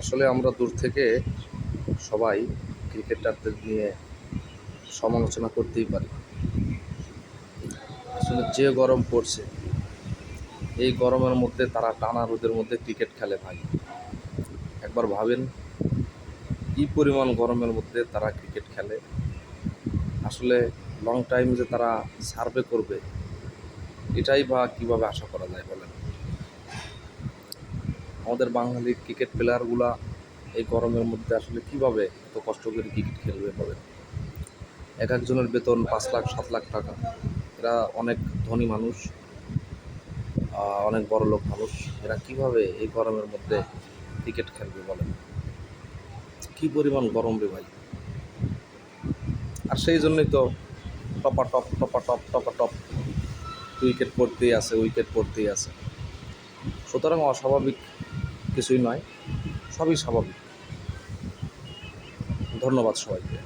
আসলে আমরা দূর থেকে সবাই ক্রিকেটারদের নিয়ে সমালোচনা করতেই পারি। আসলে যে গরম পড়ছে, এই গরমের মধ্যে তারা টানা রোদের মধ্যে ক্রিকেট খেলে ভাই। একবার ভাবেন কী পরিমাণ গরমের মধ্যে তারা ক্রিকেট খেলে। আসলে লং টাইম যে তারা সার্ভে করবে, এটাই বা কীভাবে আশা করা যায় বলেন। আমাদের বাঙালি ক্রিকেট প্লেয়ারগুলা এই গরমের মধ্যে আসলে কীভাবে এত কষ্ট করে ক্রিকেট খেলবে বলেন। এক একজনের বেতন 5 লাখ 7 লাখ টাকা। এরা অনেক ধনী মানুষ, অনেক বড়লোক মানুষ। এরা কীভাবে এই গরমের মধ্যে ক্রিকেট খেলবে বলেন। কী পরিমাণ গরম রে ভাই। আর সেই জন্যই তো টপা টপ উইকেট পড়তেই আছে। সুতরাং অস্বাভাবিক কিছুই নয়, সবই স্বাভাবিক। ধন্যবাদ সবাইকে।